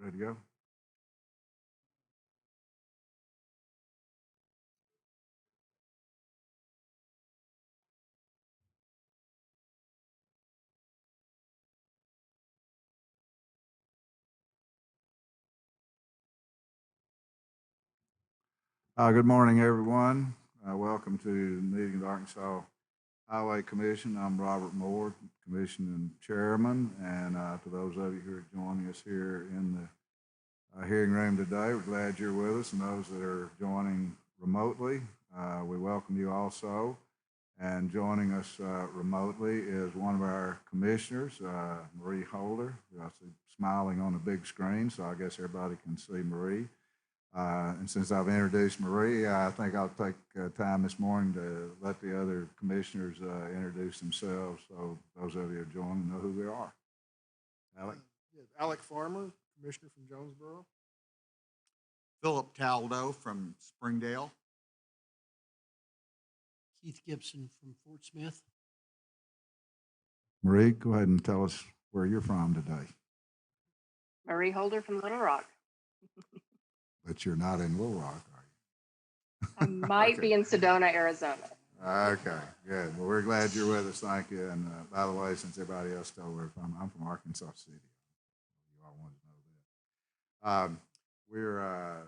Ready to go? Good morning, everyone. Welcome to the meeting of the Arkansas Highway Commission. I'm Robert Moore, Commission and Chairman, and to those of you who are joining us here in the hearing room today, we're glad you're with us, and those that are joining remotely, we welcome you also. And joining us remotely is one of our commissioners, Marie Holder, who I see smiling on the big screen, so I guess everybody can see Marie. And since I've introduced Marie, I think I'll take time this morning to let the other commissioners introduce themselves, so those of you who are joining know who they are. Alec? Yes, Alec Farmer, Commissioner from Jonesboro. Philip Taldo from Springdale. Keith Gibson from Fort Smith. Marie, go ahead and tell us where you're from today. Marie Holder from Little Rock. But you're not in Little Rock, are you? I might be in Sedona, Arizona. Okay, good. Well, we're glad you're with us. Thank you. And by the way, since everybody else told where I'm from Arkansas City. You all wanted to know that.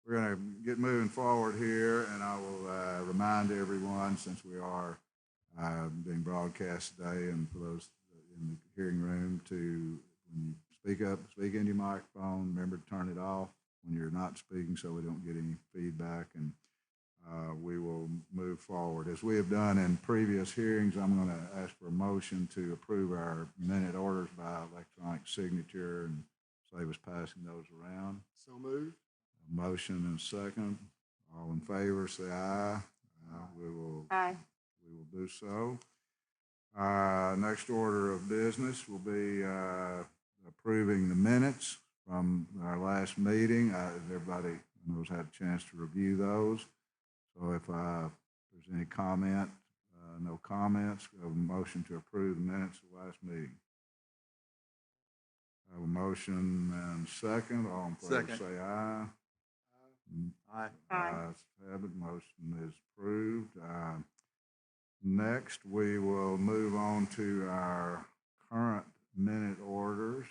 We're going to get moving forward here, and I will remind everyone, since we are being broadcast today, and for those in the hearing room, to when you speak up, speak into your microphone. Remember to turn it off when you're not speaking, so we don't get any feedback, and we will move forward. As we have done in previous hearings, I'm going to ask for a motion to approve our minute orders by electronic signature and save us passing those around. So moved. A motion and a second. All in favor, say aye. Aye. We will do so. Next order of business will be approving the minutes from our last meeting. Everybody knows had a chance to review those. So if there's any comment, no comments, a motion to approve the minutes of the last meeting. I have a motion and second. All in favor Second. say aye. Aye. Aye. Have it. Motion is approved. Next, we will move on to our current minute orders.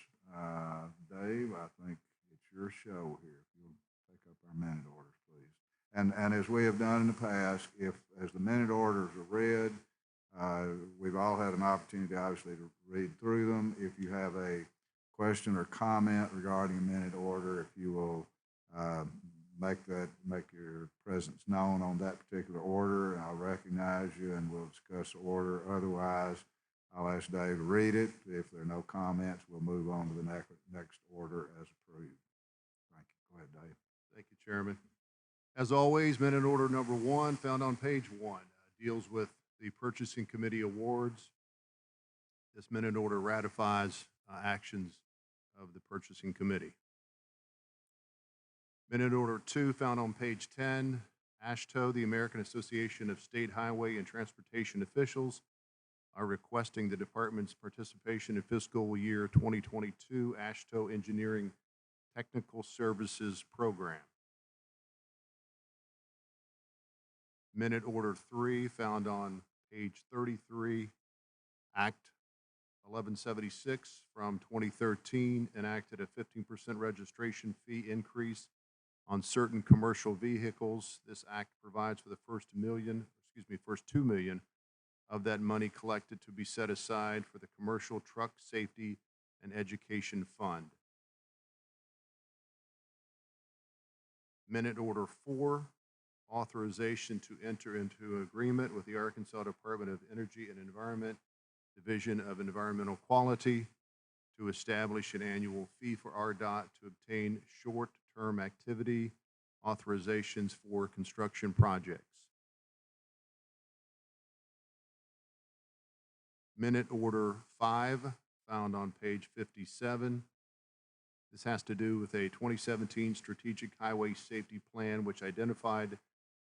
Dave, I think it's your show here. If you'll take up our minute orders, please. And as we have done in the past, as the minute orders are read, we've all had an opportunity, obviously, to read through them. If you have a question or comment regarding a minute order, if you will make your presence known on that particular order, and I'll recognize you and we'll discuss the order. Otherwise, I'll ask Dave to read it. If there are no comments, we'll move on to the next order as approved. Thank you. Go ahead, Dave. Thank you, Chairman. As always, minute order number 1, found on page 1, deals with the Purchasing Committee awards. This minute order ratifies actions of the Purchasing Committee. Minute order 2, found on page 10, AASHTO, the American Association of State Highway and Transportation Officials, are requesting the department's participation in fiscal year 2022 AASHTO Engineering Technical Services Program. Minute order 3, found on page 33, Act 1176 from 2013 enacted a 15% registration fee increase on certain commercial vehicles. This act provides for the first $2 million of that money collected to be set aside for the Commercial Truck Safety and Education Fund. Minute order 4, authorization to enter into agreement with the Arkansas Department of Energy and Environment, Division of Environmental Quality, to establish an annual fee for RDOT to obtain short-term activity authorizations for construction projects. Minute order 5, found on page 57. This has to do with a 2017 Strategic Highway Safety Plan, which identified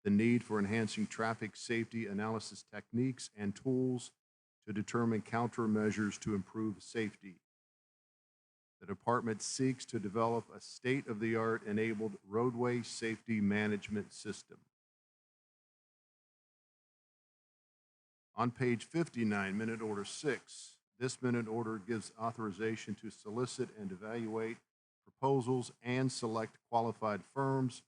the need for enhancing traffic safety analysis techniques and tools to determine countermeasures to improve safety. The department seeks to develop a state-of-the-art enabled roadway safety management system. On page 59, Minute Order 6, this minute order gives authorization to solicit and evaluate proposals and select qualified firms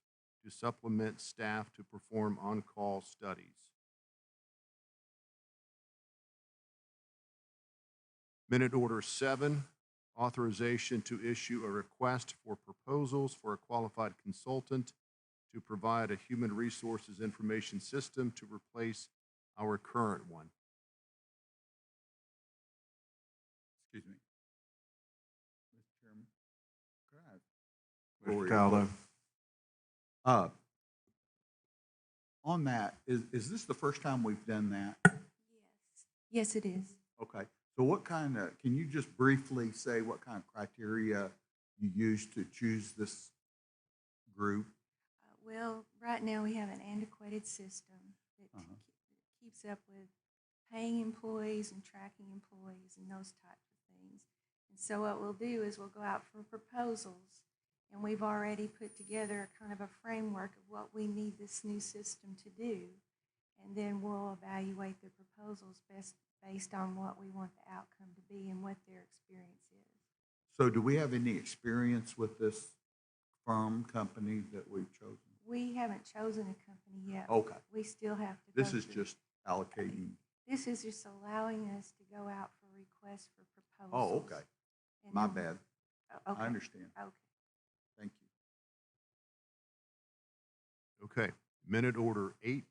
to supplement staff to perform on-call studies. Minute Order 7, authorization to issue a request for proposals for a qualified consultant to provide a human resources information system to replace our current one. Excuse me. Mr. Chairman, could I have Mr. Taldo? Uh, On that, is this the first time we've done that? Yes, it is. Okay, so what kind of, can you just briefly say what kind of criteria you use to choose this group? Well, right now we have an antiquated system that keeps up with paying employees and tracking employees and those types of things. And so what we'll do is we'll go out for proposals, and we've already put together kind of a framework of what we need this new system to do. And then we'll evaluate the proposals based on what we want the outcome to be and what their experience is. So do we have any experience with this company that we've chosen? We haven't chosen a company yet. Okay. We still have to This go is through. just allocating. This is just allowing us to go out for requests for proposals. Oh, okay. And My then- bad. Okay. I understand. Okay. Thank you. Okay, Minute Order 8,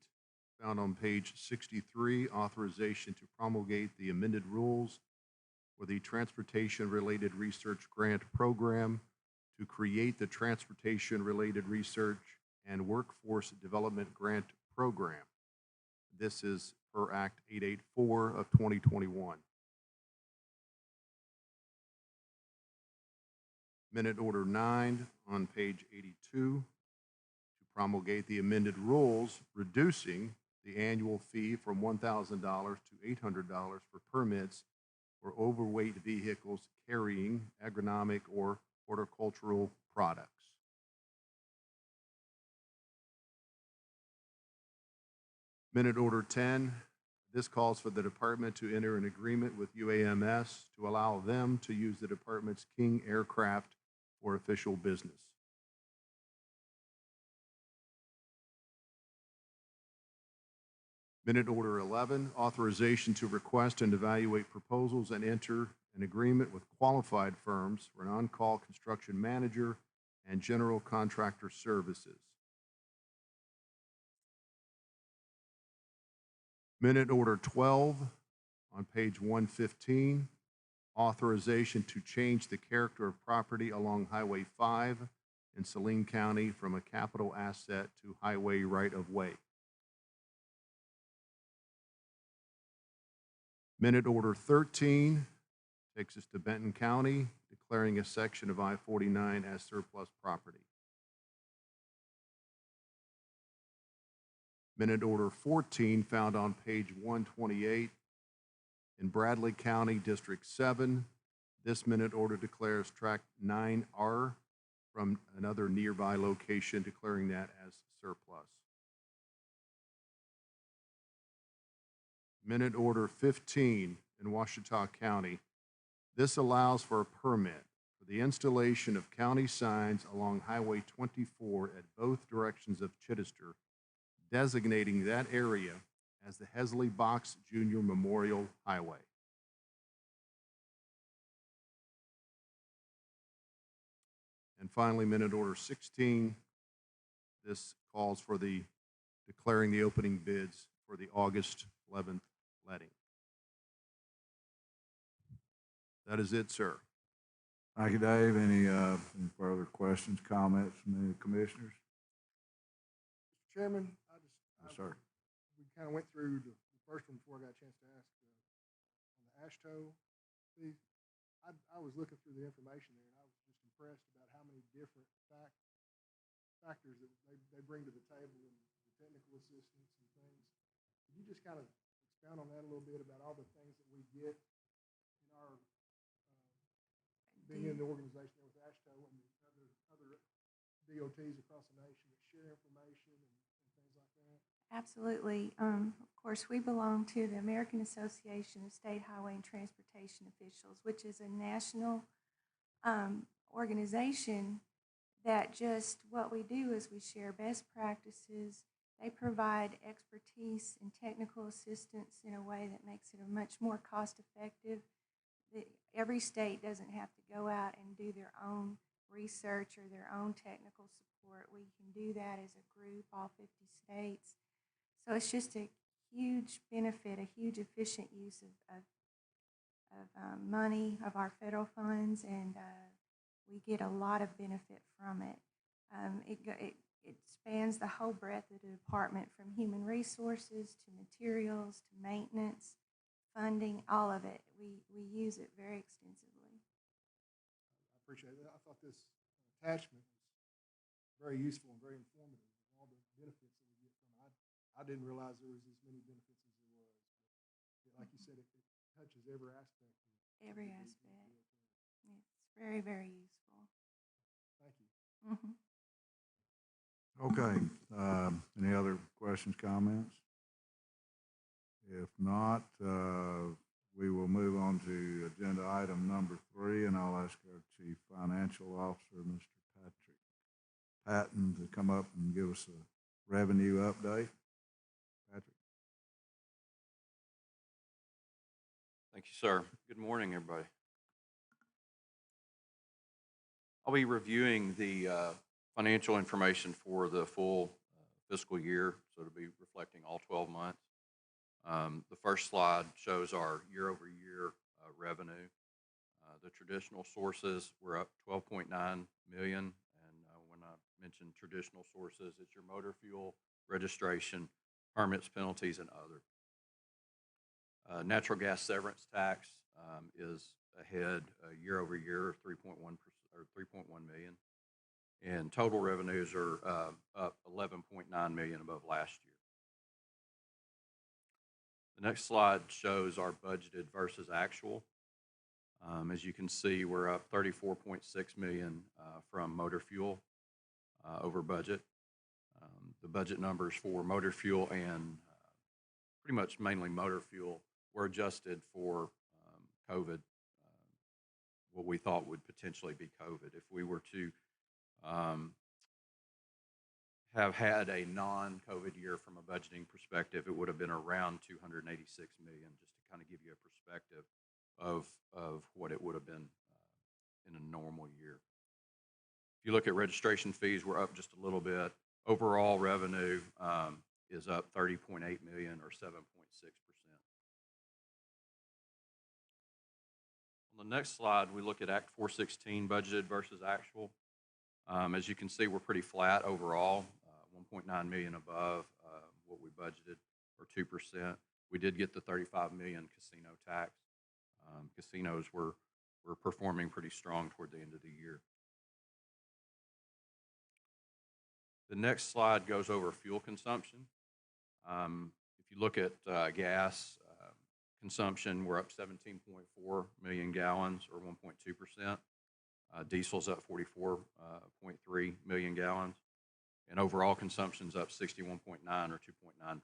found on page 63, authorization to promulgate the amended rules for the Transportation-Related Research Grant Program to create the Transportation-Related Research and Workforce Development Grant Program. This is per Act 884 of 2021. Minute Order 9 on page 82, to promulgate the amended rules reducing the annual fee from $1,000 to $800 for permits for overweight vehicles carrying agronomic or horticultural products. Minute Order 10, this calls for the department to enter an agreement with UAMS to allow them to use the department's King aircraft for official business. Minute Order 11, authorization to request and evaluate proposals and enter an agreement with qualified firms for an on-call construction manager and general contractor services. Minute Order 12 on page 115, authorization to change the character of property along Highway 5 in Saline County from a capital asset to highway right-of-way. Minute Order 13 takes us to Benton County, declaring a section of I-49 as surplus property. Minute Order 14, found on page 128, in Bradley County, District 7. This minute order declares Tract 9R from another nearby location, declaring that as surplus. Minute Order 15 in Washita County. This allows for a permit for the installation of county signs along Highway 24 at both directions of Chittister, designating that area as the Hesley Box Jr. Memorial Highway. And finally, Minute Order 16. This calls for declaring the opening bids for the August 11th letting. That is it, sir. Thank you, Dave. Any further questions, comments from the commissioners? Mr. Chairman, Yes, sir. we kind of went through the first one before I got a chance to ask on the ASHTO fee. I was looking through the information there, and I was just impressed about how many different factors that they bring to the table and the technical assistance and things. Could you just kind of expound on that a little bit about all the things that we get in our being in the organization there with ASHTO and the other DOTs across the nation that share information and things like that? Absolutely. Of course, we belong to the American Association of State Highway and Transportation Officials, which is a national organization that just what we do is we share best practices. They provide expertise and technical assistance in a way that makes it a much more cost-effective. Every state doesn't have to go out and do their own research or their own technical support. We can do that as a group, all 50 states. So it's just a huge benefit, a huge efficient use of money, of our federal funds, and we get a lot of benefit from it. It spans the whole breadth of the department, from human resources to materials to maintenance, funding, all of it. We use it very extensively. I appreciate that. I thought this attachment was very useful and very informative of all the benefits that we get from it. I didn't realize there was as many benefits as there was. But like you said, it touches every aspect. Every aspect. It's very, very useful. Thank you. Mm-hmm. Okay, any other questions, comments? If not, we will move on to agenda item number 3, and I'll ask our Chief Financial Officer, Mr. Patton, to come up and give us a revenue update. Patrick? Thank you, sir. Good morning, everybody. I'll be reviewing the financial information for the full fiscal year, so to be reflecting all 12 months. The first slide shows our year-over-year revenue. The traditional sources were up 12.9 million, and when I mention traditional sources, it's your motor fuel, registration, permits, penalties, and other. Natural gas severance tax is ahead year-over-year, 3.1% or 3.1 million. And total revenues are up 11.9 million above last year. The next slide shows our budgeted versus actual. As you can see, we're up 34.6 million from motor fuel over budget. The budget numbers for motor fuel and pretty much mainly motor fuel were adjusted for COVID, what we thought would potentially be COVID. If we were to have had a non-COVID year from a budgeting perspective, it would have been around 286 million, just to kind of give you a perspective of what it would have been in a normal year. If you look at registration fees, we're up just a little bit. Overall revenue is up 30.8 million or 7.6%. On the next slide, we look at Act 416 budgeted versus actual. As you can see, we're pretty flat overall, 1.9 million above what we budgeted, or 2%. We did get the 35 million casino tax. Casinos were performing pretty strong toward the end of the year. The next slide goes over fuel consumption. If you look at gas consumption, we're up 17.4 million gallons, or 1.2%. Diesel's up 44.3 million gallons, and overall consumption's up 61.9 or 2.9%.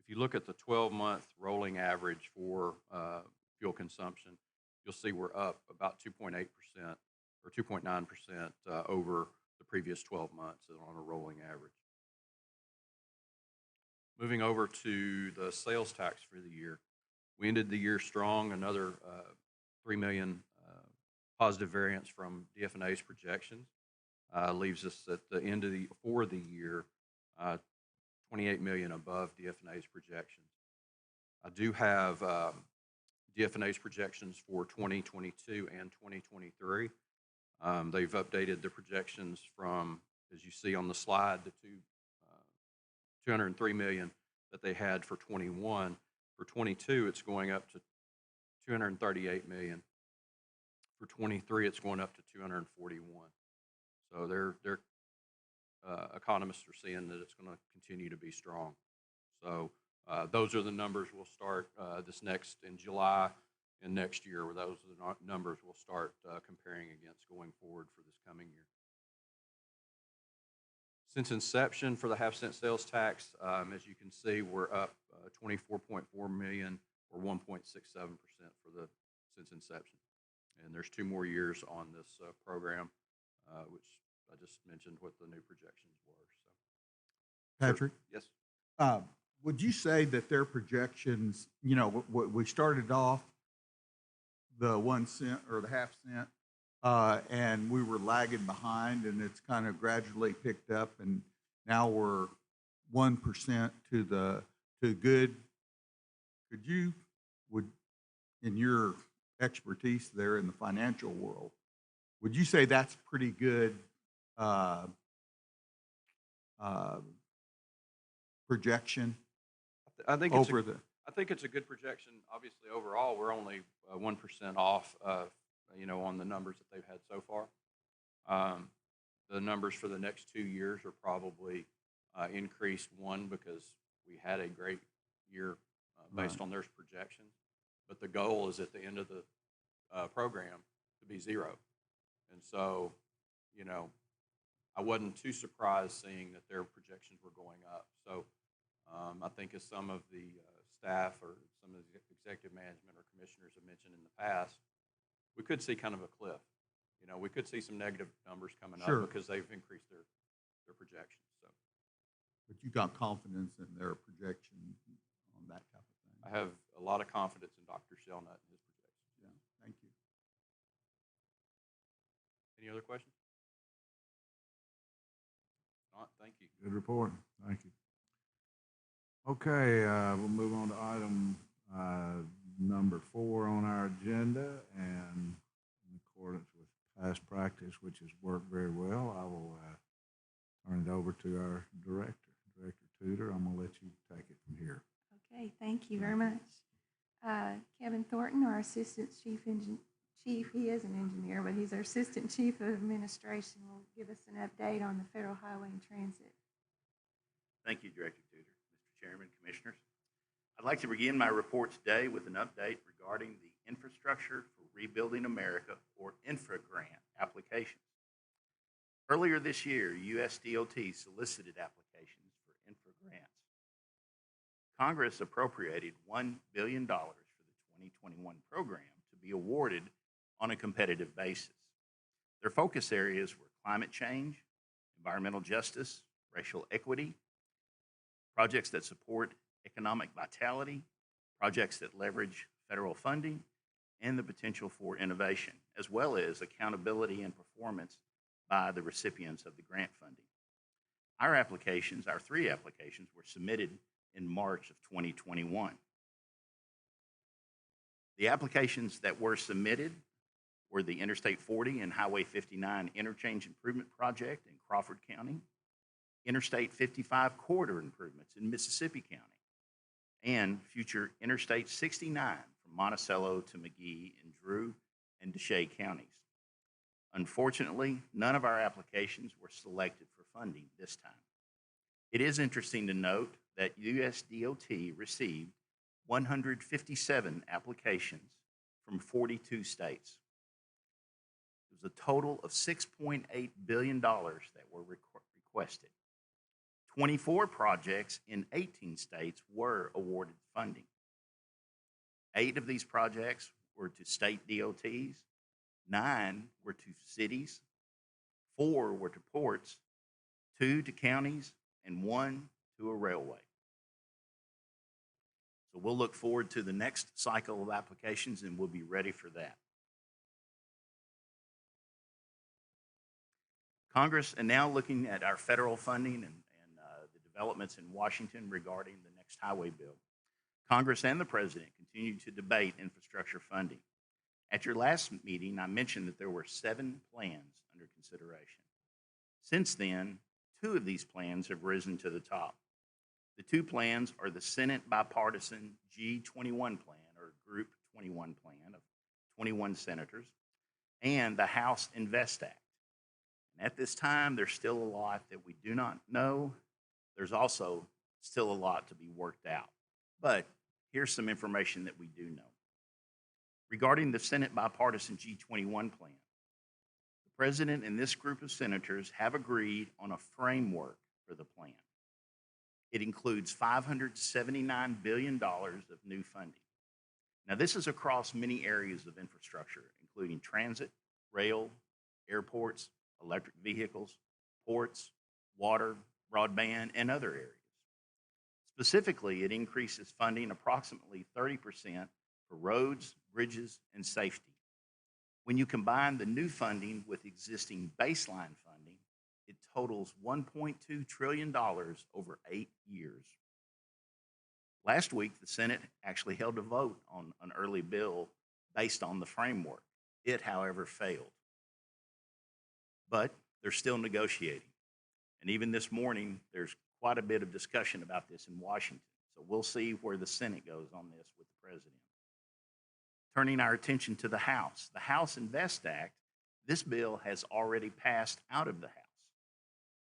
If you look at the 12-month rolling average for fuel consumption, you'll see we're up about 2.8% or 2.9% over the previous 12 months on a rolling average. Moving over to the sales tax for the year. We ended the year strong, another 3 million positive variance from DF&A's projections. Leaves us at the end of for the year 28 million above DF&A's projections. I do have DF&A's projections for 2022 and 2023. They've updated the projections from, as you see on the slide, the 203 million that they had for 21. For 22, it's going up to 238 million. For 23, it's going up to 241. So their economists are seeing that it's going to continue to be strong. So Those are the numbers we'll start this next in July and next year, where those are the numbers we'll start comparing against going forward for this coming year. Since inception for the half-cent sales tax, as you can see, we're up 24.4 million or 1.67% since inception. And there's 2 more years on this program, which I just mentioned what the new projections were. So, Patrick? yes. Would you say that their projections, we started off the 1 cent or the half cent, and we were lagging behind, and it's kind of gradually picked up, and now we're 1% to good. In your expertise there in the financial world, would you say that's pretty good projection? I think it's a good projection. Obviously, overall, we're only 1% off, on the numbers that they've had so far. The numbers for the next 2 years are probably increased, one, because we had a great year based on their projections. But the goal is at the end of the program to be 0. And so, I wasn't too surprised seeing that their projections were going up. So I think as some of the staff or some of the executive management or commissioners have mentioned in the past, we could see kind of a cliff. We could see some negative numbers coming up because they've increased their projections. So, but you got confidence in their projection on that type of thing? I have a lot of confidence in Dr. Shelnut and his projections. Yeah, thank you. Any other questions? Not, thank you. Good report. Thank you. Okay, we'll move on to item number 4 on our agenda, and in accordance with past practice, which has worked very well, I will turn it over to our Director Tudor. I'm going to let you take it from here. Okay, thank you very much. Kevin Thornton, our Assistant Chief, he is an engineer, but he's our Assistant Chief of Administration, will give us an update on the Federal Highway and Transit. Thank you, Director Tudor. Mr. Chairman, Commissioners. I'd like to begin my report today with an update regarding the Infrastructure for Rebuilding America, or INFRA grant applications. Earlier this year, USDOT solicited applications for INFRA grants. Congress appropriated $1 billion for the 2021 program to be awarded on a competitive basis. Their focus areas were climate change, environmental justice, racial equity, projects that support economic vitality, projects that leverage federal funding, and the potential for innovation, as well as accountability and performance by the recipients of the grant funding. Our 3 applications, were submitted in March of 2021. The applications that were submitted were the Interstate 40 and Highway 59 Interchange Improvement Project in Crawford County, Interstate 55 corridor improvements in Mississippi County, and future Interstate 69 from Monticello to McGee in Drew and Deshay counties. Unfortunately, none of our applications were selected for funding this time. It is interesting to note that USDOT received 157 applications from 42 states. It was a total of $6.8 billion that were requested. 24 projects in 18 states were awarded funding. 8 of these projects were to state DOTs, 9 were to cities, 4 were to ports, 2 to counties, and 1 to a railway. So we'll look forward to the next cycle of applications, and we'll be ready for that. Congress, and now looking at our federal funding and the developments in Washington regarding the next highway bill. Congress and the President continue to debate infrastructure funding. At your last meeting, I mentioned that there were 7 plans under consideration. Since then, 2 of these plans have risen to the top. The 2 plans are the Senate bipartisan G21 plan, or Group 21 plan of 21 senators, and the House Invest Act. And at this time, there's still a lot that we do not know. There's also still a lot to be worked out. But here's some information that we do know. Regarding the Senate bipartisan G21 plan, the president and this group of senators have agreed on a framework for the plan. It includes $579 billion of new funding. Now, this is across many areas of infrastructure, including transit, rail, airports, electric vehicles, ports, water, broadband, and other areas. Specifically, it increases funding approximately 30% for roads, bridges, and safety. When you combine the new funding with existing baseline funding, it totals $1.2 trillion over 8 years. Last week, the Senate actually held a vote on an early bill based on the framework. It, however, failed. But they're still negotiating. And even this morning, there's quite a bit of discussion about this in Washington. So we'll see where the Senate goes on this with the president. Turning our attention to the House Invest Act, this bill has already passed out of the House.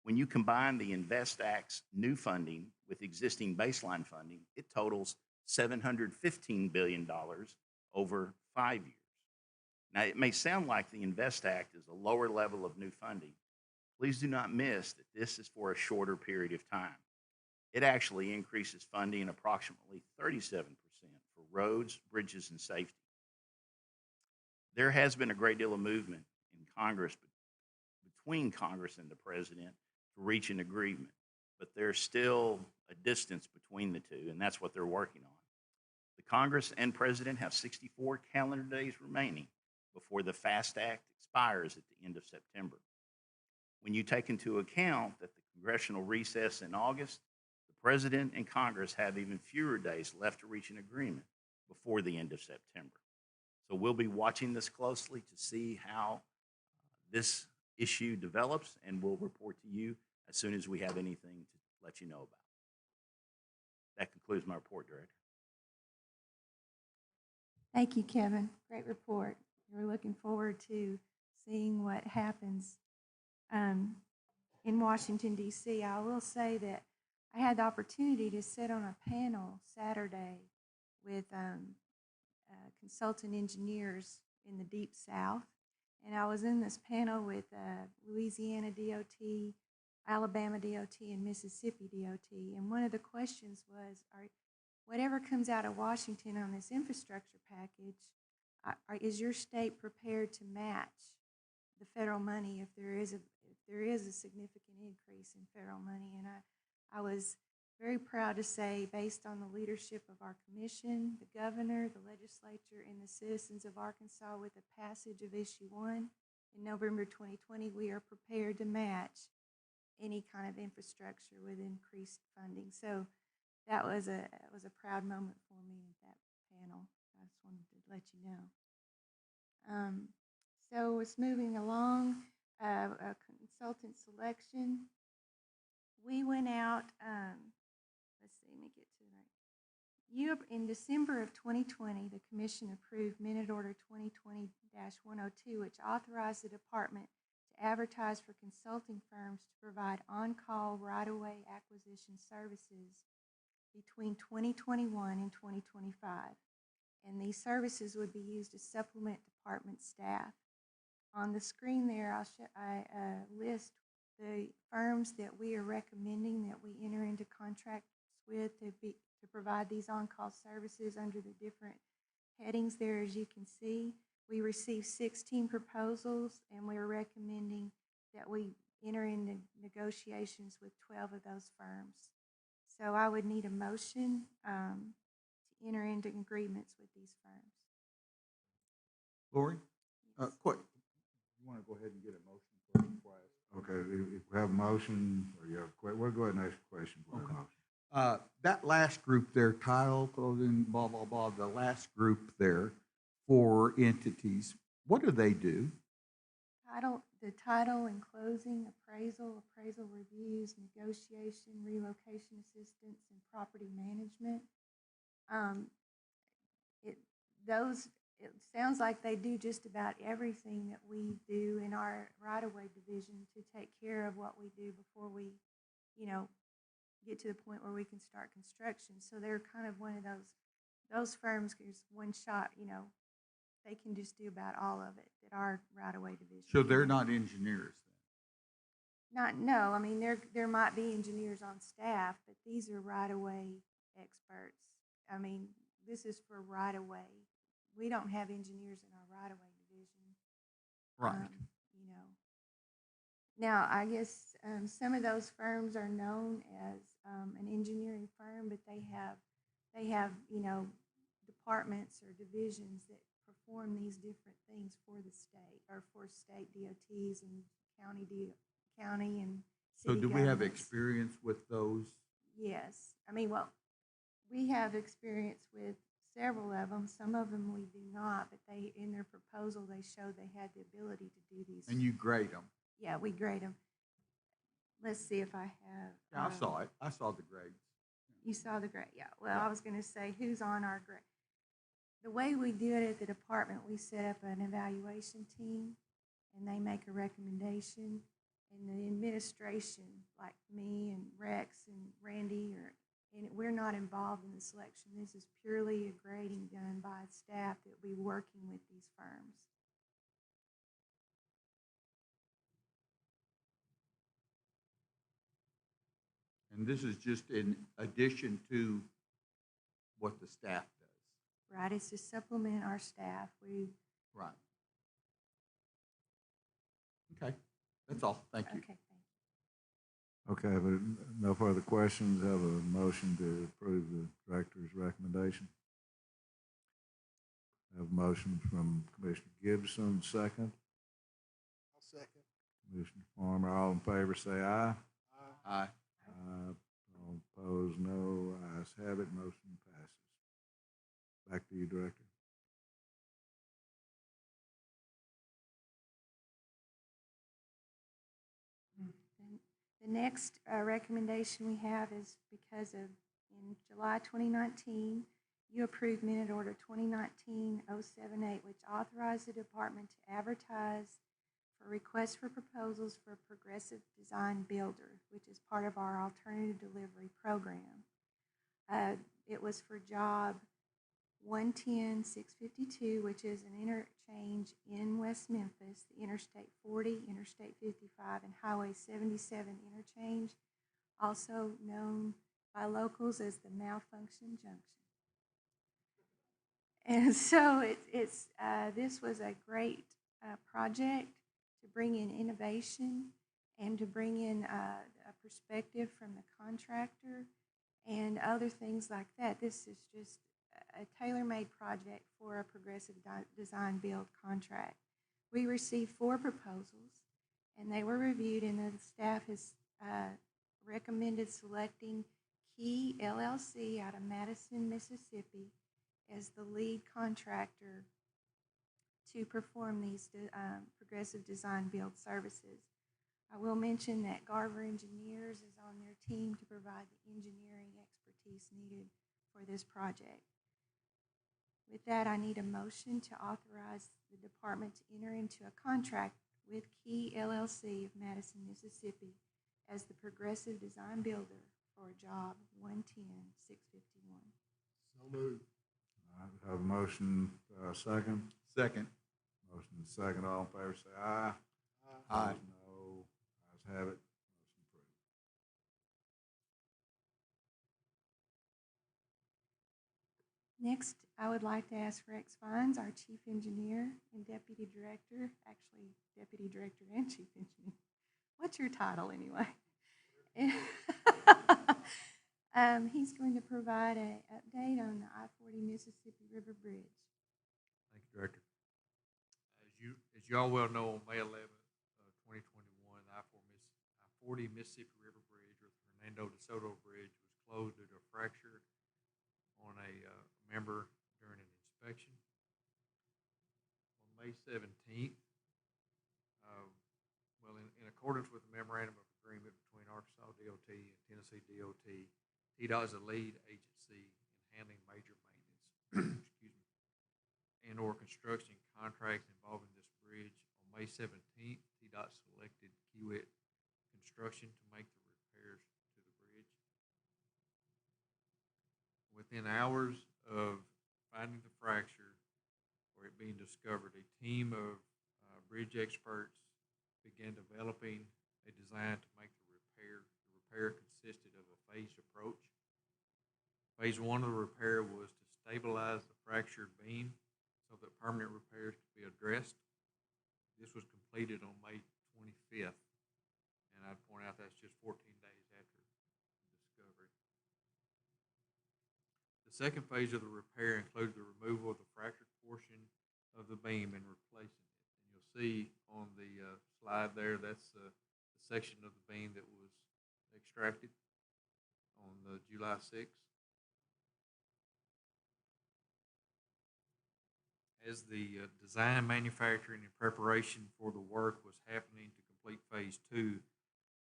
When you combine the Invest Act's new funding with existing baseline funding, it totals $715 billion over 5 years. Now, it may sound like the Invest Act is a lower level of new funding. Please do not miss that this is for a shorter period of time. It actually increases funding approximately 37% for roads, bridges, and safety. There has been a great deal of movement in Congress, between Congress and the president, to reach an agreement, but there's still a distance between the two, and that's what they're working on. The Congress and president have 64 calendar days remaining before the FAST Act expires at the end of September. When you take into account that the congressional recess in August, the president and Congress have even fewer days left to reach an agreement before the end of September. So we'll be watching this closely to see how this issue develops, and we'll report to you as soon as we have anything to let you know about. That concludes my report, Director. Thank you, Kevin. Great report. We're looking forward to seeing what happens in Washington, D.C. I will say that I had the opportunity to sit on a panel Saturday with consultant engineers in the Deep South. And I was in this panel with Louisiana DOT, Alabama DOT, and Mississippi DOT. And one of the questions was, whatever comes out of Washington on this infrastructure package, is your state prepared to match the federal money if there is a significant increase in federal money? And I was very proud to say, based on the leadership of our commission, the governor, the legislature, and the citizens of Arkansas, with the passage of Issue 1 in November 2020, we are prepared to match any kind of infrastructure with increased funding. So that was a proud moment for me at that panel. I just wanted to let you know. So it's moving along. A consultant selection. We went out. Let's see. Let me get to it right. In December of 2020, the Commission approved Minute Order 2020-102, which authorized the department to advertise for consulting firms to provide on-call right-of-way acquisition services between 2021 and 2025. And these services would be used to supplement department staff. On the screen there, I list the firms that we are recommending that we enter into contracts with to provide these on-call services under the different headings there. As you can see, we received 16 proposals, and we're recommending that we enter into negotiations with 12 of those firms. So I would need a motion to enter into agreements with these firms. Lori? Yes. You want to go ahead and get a motion first before I ask? Okay, if we have a motion, or you have a question, we'll go ahead and ask a question for a motion. That last group there, tile, clothing, blah, blah, blah, the last group there, 4 entities, what do they do? The title and closing, appraisal reviews, negotiation, relocation assistance, and property management. It sounds like they do just about everything that we do in our right-of-way division to take care of what we do before we, get to the point where we can start construction. So they're kind of one of those firms, there's one shot, they can just do about all of it that our right-of-way division. So they're can. not engineers then? No, I mean, there might be engineers on staff, but these are right-of-way experts. I mean, this is for right-of-way. We don't have engineers in our right-of-way division. Right. Now, I guess some of those firms are known as an engineering firm, but they have departments or divisions that perform these different things for the state or for state DOTs and county and So city do we have governments. experience with those? Yes, I mean, well, we have experience with several of them. Some of them we do not, but in their proposal, they showed they had the ability to do these. And you grade them? Yeah, we grade them. Let's see if I have. Yeah, I saw it. I saw the grades. You saw the grade, yeah. Well, Yeah. I was going to say, who's on our grade? The way we do it at the department, we set up an evaluation team, and they make a recommendation. And the administration, like me and Rex and Randy, and we're not involved in the selection. This is purely a grading done by staff that will be working with these firms. And this is just in addition to what the staff does? Right, it's to supplement our staff. Right. Okay, that's all. Thank you. Okay, thank you. Okay, but no further questions. Have a motion to approve the director's recommendation. Have a motion from Commissioner Gibson, second. I'll second. Commissioner Farmer, all in favor, say aye. Aye. All opposed, no. Ayes have it, motion passes. Back to you, Director. The next recommendation we have is because in July 2019, you approved minute order 2019-078, which authorized the department to advertise for requests for proposals for a progressive design builder, which is part of our alternative delivery program. It was for job 110-652, which is an interchange in West Memphis, the Interstate 40, Interstate 55, and Highway 77 interchange, also known by locals as the Malfunction Junction. And so this was a great project to bring in innovation and to bring in a perspective from the contractor and other things like that. This is just a tailor-made project for a progressive design build contract. We received 4 proposals, and they were reviewed, and the staff has recommended selecting Key LLC out of Madison, Mississippi as the lead contractor to perform these progressive design build services. I will mention that Garver Engineers is on their team to provide the engineering expertise needed for this project. With that, I need a motion to authorize the department to enter into a contract with Key LLC of Madison, Mississippi as the progressive design builder for job 110-651. So moved. All right, have a motion, second. Second. Motion is second, all in favor, say aye. Aye. Opposed, no. Ayes have it, motion approved. Next, I would like to ask Rex Fines, our chief engineer and deputy director, actually deputy director and chief engineer. What's your title anyway? He's going to provide an update on the I-40 Mississippi River Bridge. Thank you, Director. As you all well know, on May 11th, 2021, the I-40 Mississippi River Bridge, or the Hernando de Soto Bridge, was closed due to a fracture on a member during an inspection. On May 17th, in accordance with the memorandum of agreement between Arkansas DOT and Tennessee DOT, TDOT is the lead agency in handling major maintenance and/or construction contracts involving this bridge. On May 17th, TDOT selected Kiewit Construction to make the repairs to the bridge. within hours of finding the fracture or it being discovered, a team of bridge experts began developing a design to make the repair. The repair consisted of a phased approach. Phase one of the repair was to stabilize the fractured beam so that permanent repairs could be addressed. This was completed on May 25th, and I'd point out that's just 14 days after the discovery. The second phase of the repair included the removal of the fractured portion of the beam and replacing it. And you'll see on the slide there, that's the section of the beam that was extracted on July 6th. As the design, manufacturing, and preparation for the work was happening to complete phase two,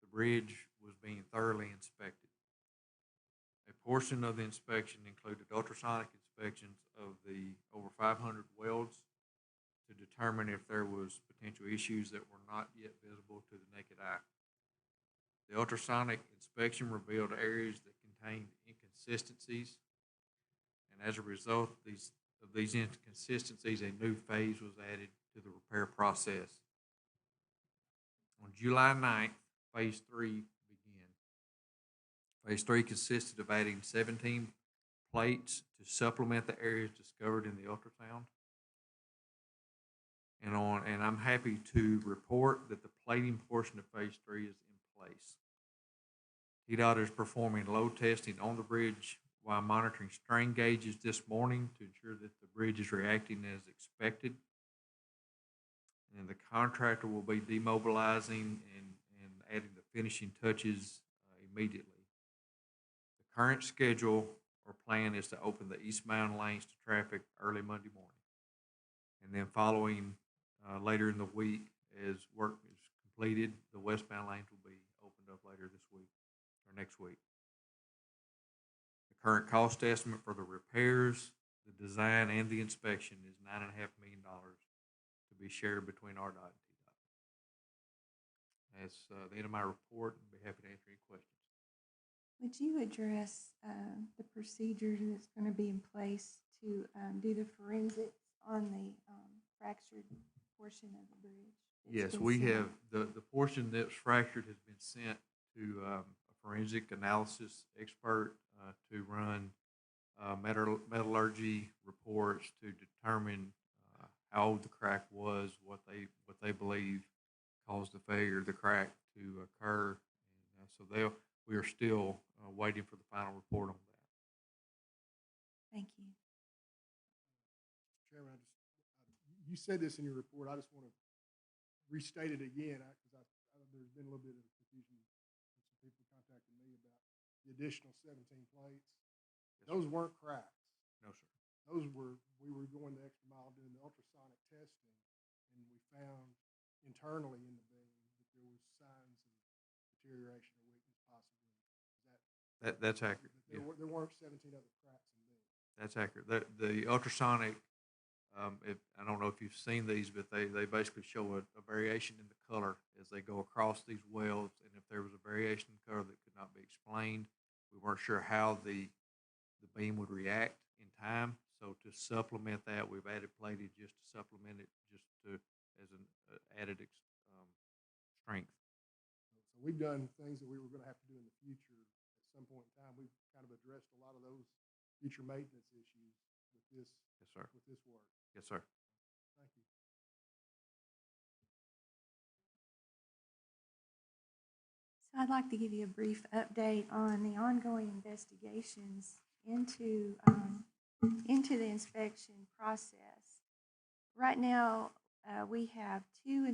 the bridge was being thoroughly inspected. A portion of the inspection included ultrasonic inspections of the over 500 welds to determine if there was potential issues that were not yet visible to the naked eye. The ultrasonic inspection revealed areas that contained inconsistencies, and as a result of these inconsistencies, a new phase was added to the repair process. On July 9th, phase three began. Phase three consisted of adding 17 plates to supplement the areas discovered in the ultrasound. And I'm happy to report that the plating portion of phase three is in place. TDOT is performing load testing on the bridge while monitoring strain gauges this morning to ensure that the bridge is reacting as expected. And the contractor will be demobilizing and adding the finishing touches immediately. The current schedule or plan is to open the eastbound lanes to traffic early Monday morning. And then following later in the week, as work is completed, the westbound lanes will be opened up later this week or next week. The current cost estimate for the repairs, the design, and the inspection is $9.5 million to be shared between RDOT and TDOT. That's the end of my report, and be happy to answer any questions. Would you address the procedure that's going to be in place to do the forensics on the fractured portion of the bridge? Yes, we have, the portion that's fractured has been sent to a forensic analysis expert to run metallurgy reports to determine how old the crack was, what they believe caused the failure of the crack to occur. And so we are still waiting for the final report on that. Thank you. Chairman, you said this in your report. I just want to restate it again because there's been a little bit of confusion. Some people contacted me about the additional 17 plates. Yes, Those sir. weren't cracks. No, sir. We were going the extra mile doing the ultrasonic testing, and we found internally in the beam that there was signs of deterioration or weakness possibly. Is That's accurate. there weren't 17 other cracks in the beam. That's accurate. The ultrasonic, I don't know if you've seen these, but they basically show a variation in the color as they go across these welds. And if there was a variation in color that could not be explained, we weren't sure how the beam would react in time. So to supplement that, we've added plated just to supplement it, as an added strength. So we've done things that we were going to have to do in the future at some point in time. We've kind of addressed a lot of those future maintenance issues with this. Yes, sir. With this work. Yes, sir. Thank you. So I'd like to give you a brief update on the ongoing investigations into the inspection process. Right now, we have two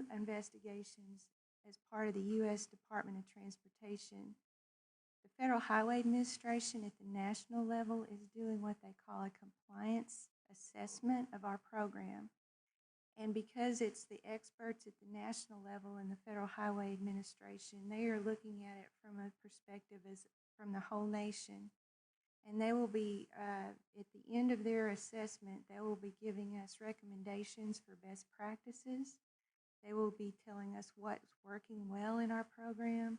investigations as part of the U.S. Department of Transportation. The Federal Highway Administration at the national level is doing what they call a compliance assessment of our program. And because it's the experts at the national level and the Federal Highway Administration, they are looking at it from a perspective from the whole nation. And they will be, at the end of their assessment, they will be giving us recommendations for best practices. They will be telling us what's working well in our program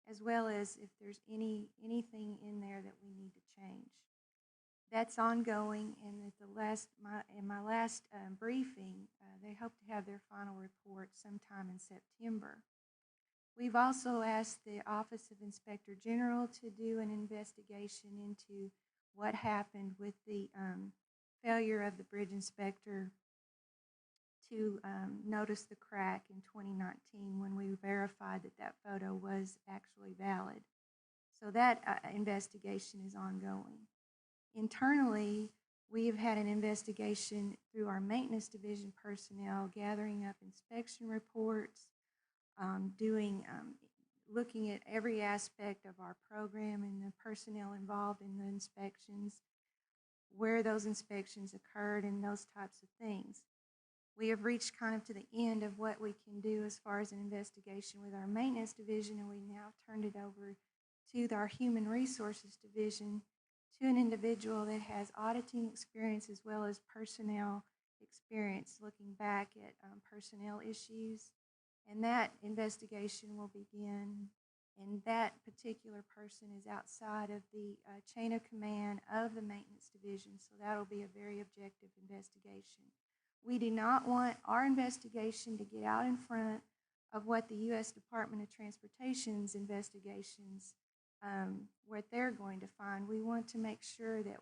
as well as if there's anything in there that we need to change. That's ongoing, and in my last briefing, they hope to have their final report sometime in September. We've also asked the Office of Inspector General to do an investigation into what happened with the failure of the bridge inspector to notice the crack in 2019 when we verified that photo was actually valid. So that investigation is ongoing. Internally, we have had an investigation through our maintenance division personnel, gathering up inspection reports, looking at every aspect of our program and the personnel involved in the inspections, where those inspections occurred, and those types of things. We have reached kind of to the end of what we can do as far as an investigation with our maintenance division, and we now turned it over to our human resources division, to an individual that has auditing experience as well as personnel experience, looking back at personnel issues. And that investigation will begin, and that particular person is outside of the chain of command of the maintenance division, so that'll be a very objective investigation. We do not want our investigation to get out in front of what the U.S. Department of Transportation's investigations, what they're going to find. We want to make sure that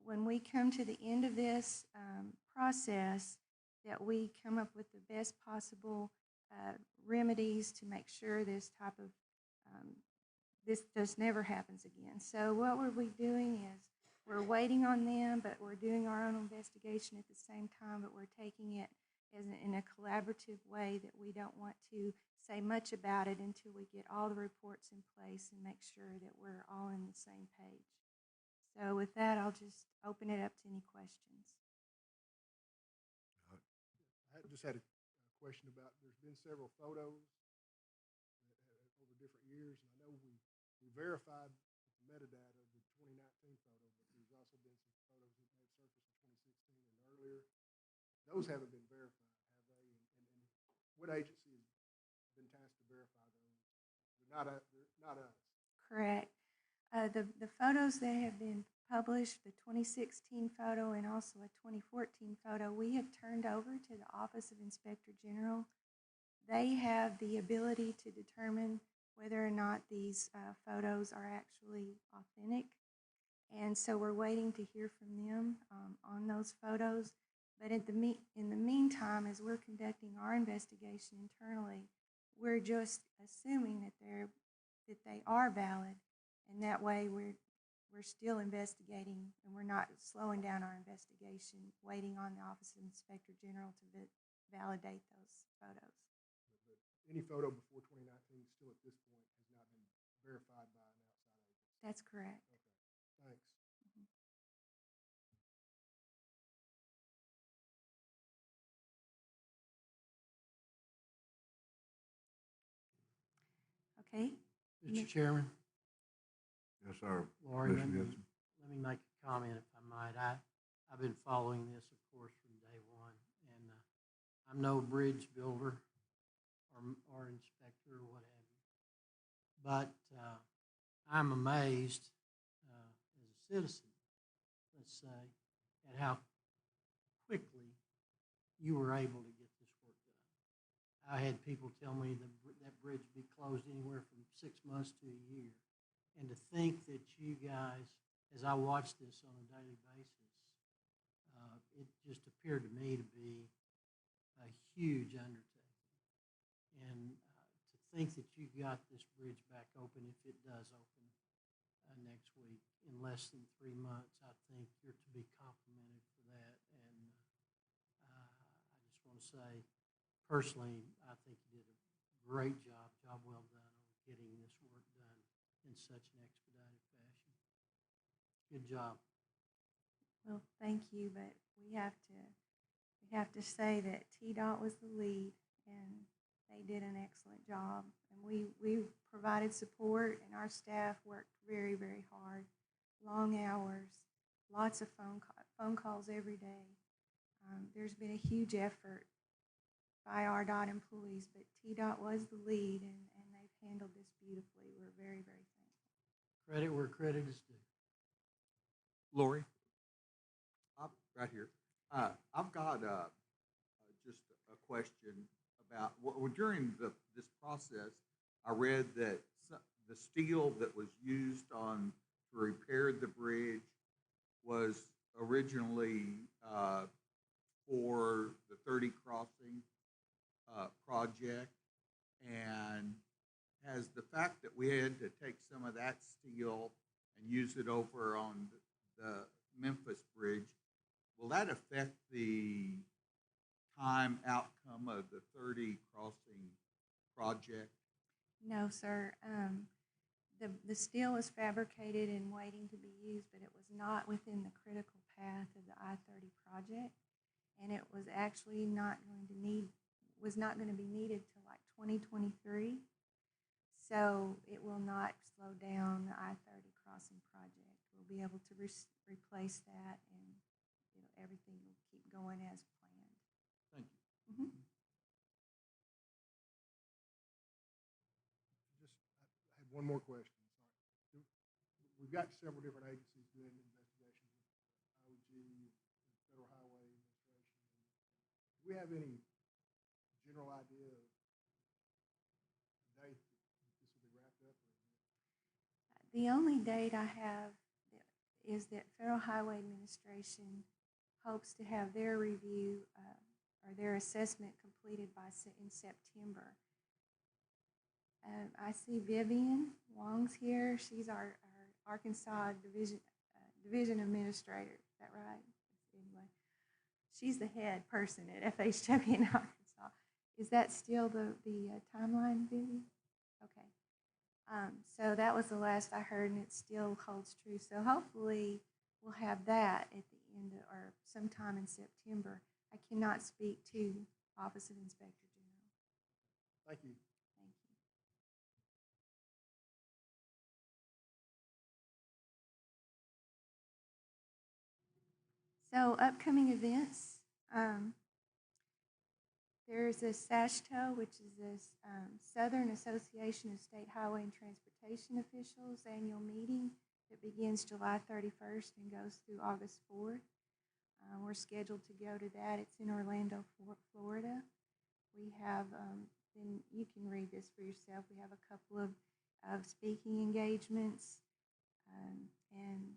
when we come to the end of this process, that we come up with the best possible remedies to make sure this type of this never happens again. So what we're doing is we're waiting on them, but we're doing our own investigation at the same time, but we're taking it in a collaborative way that we don't want to say much about it until we get all the reports in place and make sure that we're all on the same page. So with that, I'll just open it up to any questions. I just had a question about, there's been several photos over different years, and I know we verified the metadata of the 2019 photo, but there's also been some photos that may have surfaced in 2016 and earlier. Those haven't been verified, have they? And what agency has been tasked to verify those? They're not us. Correct. The photos that have been published, the 2016 photo and also a 2014 photo, we have turned over to the Office of Inspector General. They have the ability to determine whether or not these photos are actually authentic. And so we're waiting to hear from them on those photos. But in the meantime, as we're conducting our investigation internally, we're just assuming that they are valid, and that way we're still investigating, and we're not slowing down our investigation, waiting on the Office of Inspector General to validate those photos. But any photo before 2019 still at this point has not been verified by an outside agency? That's correct. Okay, thanks. Okay. Mr. Chairman, Yes, sir. Lori, let Commissioner me, Gibson. let me make a comment if I might. I've been following this, of course, from day one, and I'm no bridge builder or inspector or what have you. But I'm amazed as a citizen, let's say, at how quickly you were able to get this work done. I had people tell me that bridge would be closed anywhere from 6 months to a year. And to think that you guys, as I watched this on a daily basis, it just appeared to me to be a huge undertaking. And to think that you got this bridge back open, if it does open next week, in less than 3 months, I think you're to be complimented for that. And I just want to say, personally, I think you did a great job well done on getting this work done in such an expedited fashion. Good job. Well, thank you, but we have to say that TDOT was the lead, and they did an excellent job. And we provided support, and our staff worked very, very hard, long hours, lots of phone calls every day. There's been a huge effort by our DOT employees, but TDOT was the lead, and they've handled this beautifully. Credit where credit is due. Lori? Right here. I've got just a question about, during this process, I read that the steel that was used to repair the bridge was originally for the 30 crossing project. And has the fact that we had to take some of that steel and use it over on the Memphis Bridge, will that affect the time outcome of the 30 crossing project? No, sir. The steel was fabricated and waiting to be used, but it was not within the critical path of the I-30 project. And it was actually not going to be needed till like 2023. So it will not slow down the I-30 crossing project. We'll be able to replace that, and everything will keep going as planned. Thank you. Mhm. I had one more question, sorry. We've got several different agencies doing investigations with OG, the Federal Highway Administration. Do we have any general idea of the date that this will be wrapped up? The only date I have is that Federal Highway Administration hopes to have their review or their assessment completed in September. I see Vivian Wong's here. She's our Arkansas division administrator. Is that right? Anyway, she's the head person at FHW in Arkansas. Is that still the timeline, Vivian? Okay. So that was the last I heard, and it still holds true. So hopefully we'll have that at the end or sometime in September. I cannot speak to Office of Inspector General. Thank you. Thank you. So upcoming events. There's a SASHTO, which is the Southern Association of State Highway and Transportation Officials annual meeting that begins July 31st and goes through August 4th. We're scheduled to go to that. It's in Orlando, Florida. We have, then you can read this for yourself. We have a couple of speaking engagements and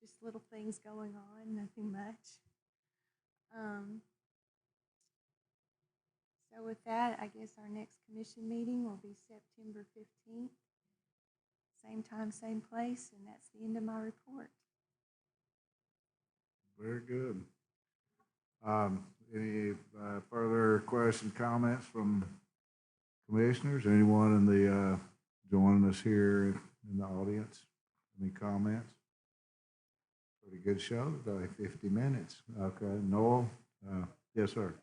just little things going on, nothing much. So with that, I guess our next commission meeting will be September 15th. Same time, same place, and that's the end of my report. Very good. Any further questions, comments from commissioners? Anyone in the joining us here in the audience? Any comments? Pretty good show today, 50 minutes. Okay, Noel? Yes, sir.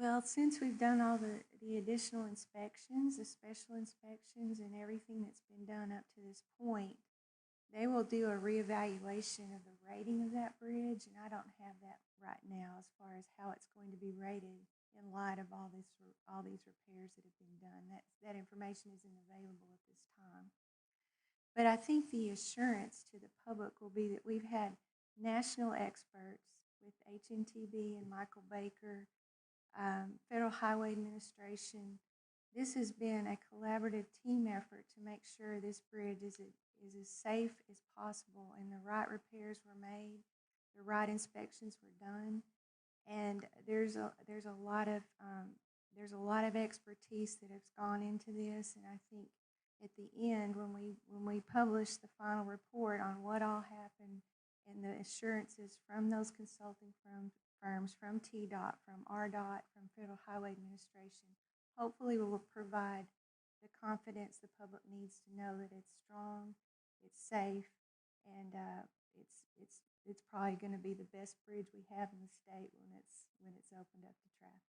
Well, since we've done all the additional inspections, the special inspections, and everything that's been done up to this point, they will do a reevaluation of the rating of that bridge, and I don't have that right now as far as how it's going to be rated in light of all these repairs that have been done. That information isn't available at this time. But I think the assurance to the public will be that we've had national experts with HNTB and Michael Baker, Federal Highway Administration. This has been a collaborative team effort to make sure this bridge is as safe as possible, and the right repairs were made, the right inspections were done, and there's a lot of expertise that has gone into this. And I think at the end, when we publish the final report on what all happened and the assurances from those consulting firms, from TDOT, from RDOT, from Federal Highway Administration, hopefully we will provide the confidence the public needs to know that it's strong, it's safe, And it's probably going to be the best bridge we have in the state when it's opened up to traffic.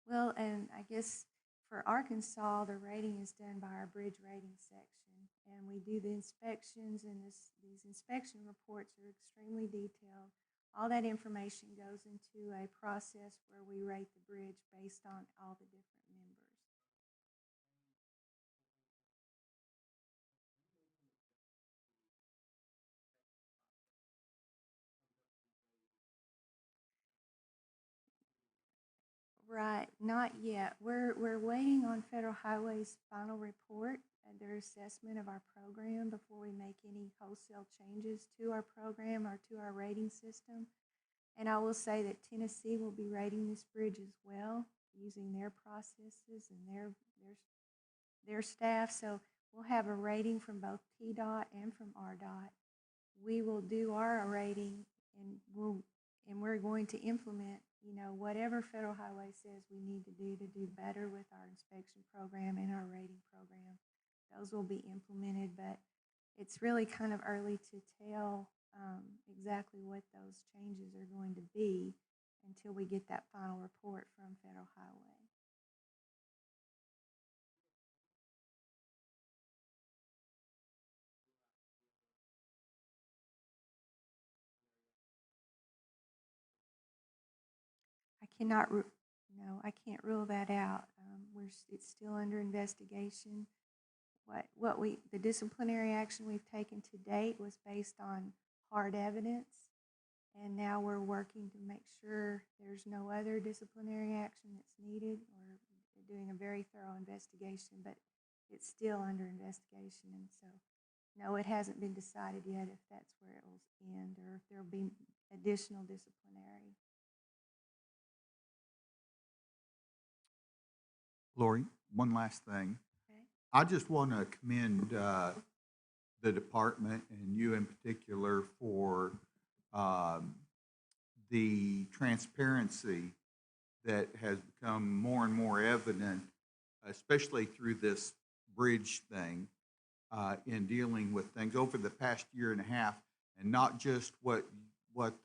Well, and I guess for Arkansas, the rating is done by our bridge rating section. And we do the inspections, and these inspection reports are extremely detailed. All that information goes into a process where we rate the bridge based on all the different members. Right, not yet. We're waiting on Federal Highway's final report and their assessment of our program before we make any wholesale changes to our program or to our rating system. And I will say that Tennessee will be rating this bridge as well, using their processes and their staff. So we'll have a rating from both TDOT and from RDOT. We will do our rating, and we're going to implement, whatever Federal Highway says we need to do better with our inspection program and our rating program. Those will be implemented, but it's really kind of early to tell exactly what those changes are going to be until we get that final report from Federal Highway. I can't rule that out. It's still under investigation. The disciplinary action we've taken to date was based on hard evidence, and now we're working to make sure there's no other disciplinary action that's needed. We're doing a very thorough investigation, but it's still under investigation, and so no, it hasn't been decided yet if that's where it will end or if there will be additional disciplinary. Lori, one last thing. Okay. I just want to commend the department and you in particular for the transparency that has become more and more evident, especially through this bridge thing, in dealing with things over the past year and a half, and not just what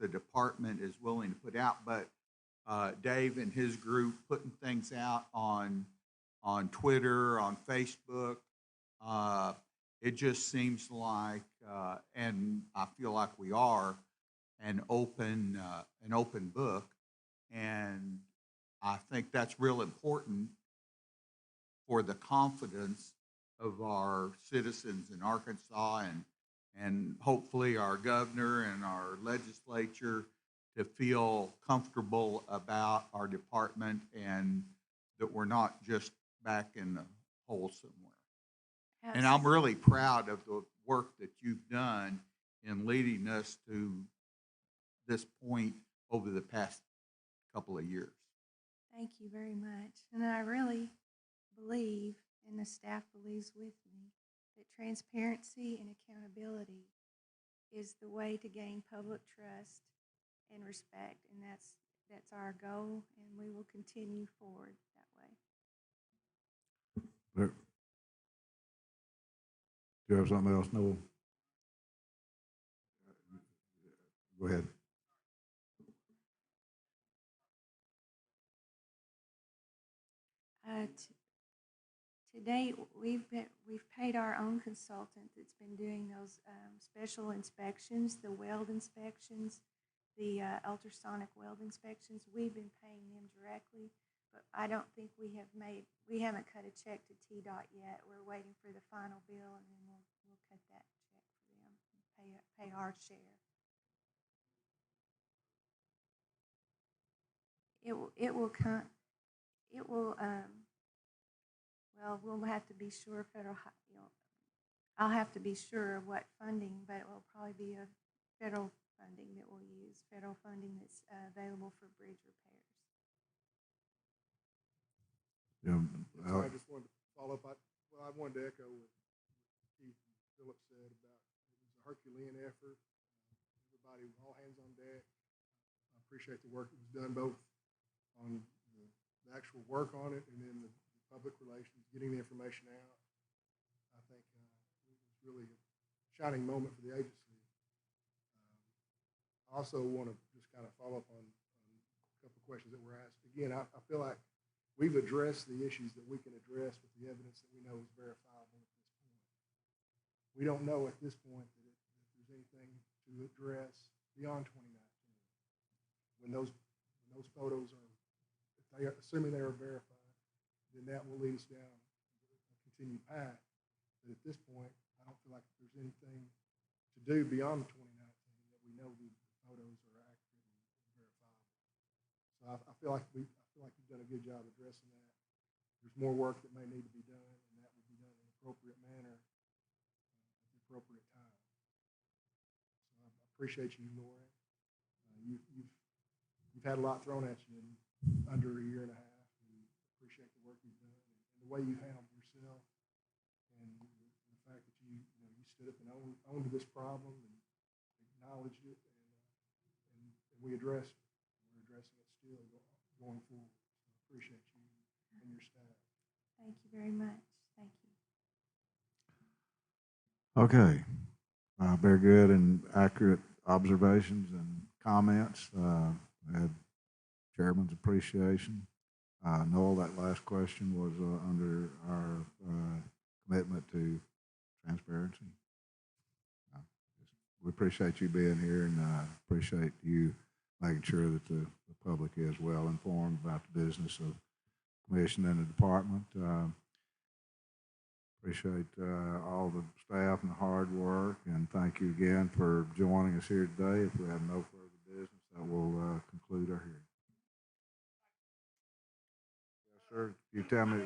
the department is willing to put out, but Dave and his group putting things out on Twitter, on Facebook. It just seems like, and I feel like we are, an open book, and I think that's real important for the confidence of our citizens in Arkansas and hopefully our governor and our legislature to feel comfortable about our department and that we're not just back in the hole somewhere. And I'm really proud of the work that you've done in leading us to this point over the past couple of years. Thank you very much. And I really believe, and the staff believes with me, that transparency and accountability is the way to gain public trust and respect. And that's our goal, and we will continue forward that way. Do you have something else, Noel? Go ahead. To date, we've paid our own consultant that's been doing those special inspections, the weld inspections, the ultrasonic weld inspections. We've been paying them directly, but I don't think we haven't cut a check to TDOT yet. We're waiting for the final bill, and then we'll cut that check for them and pay our share. Well, we'll have to be sure I'll have to be sure of what funding, but it will probably be a federal funding that we'll use, federal funding that's available for bridge repairs. Yeah, I just wanted to follow up. I wanted to echo what Chief Phillips said about it was a Herculean effort. Everybody, all hands on deck. I appreciate the work that was done both on the actual work on it and then the public relations, getting the information out. I think it was really a shining moment for the agency. I also want to just kind of follow up on a couple of questions that were asked. Again, I feel like we've addressed the issues that we can address with the evidence that we know is verifiable at this point. We don't know at this point that there's anything to address beyond 2019. When those photos are, if they are, assuming they are verified, then that will lead us down a continued path. But at this point, I don't feel like there's anything to do beyond 2019 that we know the photos are accurate and verifiable. So I feel like we've done a good job addressing that. There's more work that may need to be done, and that will be done in an appropriate manner at the appropriate time. So I appreciate you, Lori. You've had a lot thrown at you in under a year and a half, and appreciate the work you've done and the way you handled yourself, and the fact that you stood up and owned this problem and acknowledged it, and we're addressing it still going forward. So I appreciate you and your staff. Thank you very much. Thank you. Okay, very good and accurate observations and comments. Had Chairman's appreciation. Noel, that last question was under our commitment to transparency. We appreciate you being here, and appreciate you making sure that the public is well informed about the business of commission and the department. Appreciate all the staff and the hard work, and thank you again for joining us here today. If we have no further business, that will conclude our hearing. Yes, sir. You tell me.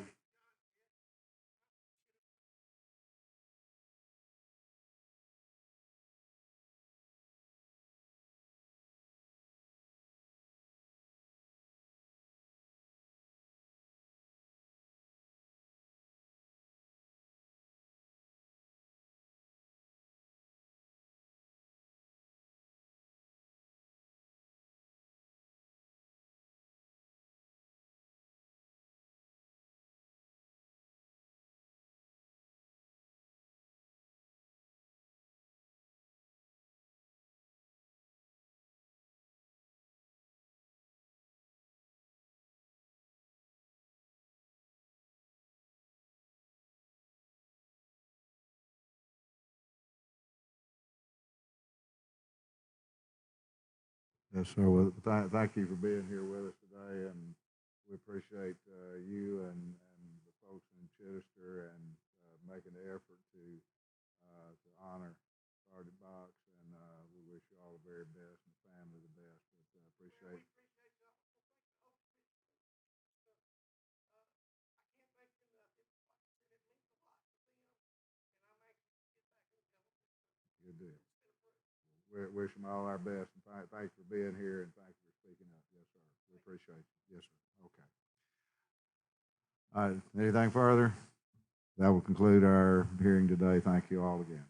Yes, sir. Well, thank you for being here with us today, and we appreciate you and the folks in Chittister and making the effort to honor Sergeant Box, and we wish you all the very best and the family the best. But appreciate. Good deal. We wish them all our best, and thanks for being here, and thanks for speaking up. Yes, sir. We appreciate you. Yes, sir. Okay. All right. Anything further? That will conclude our hearing today. Thank you all again.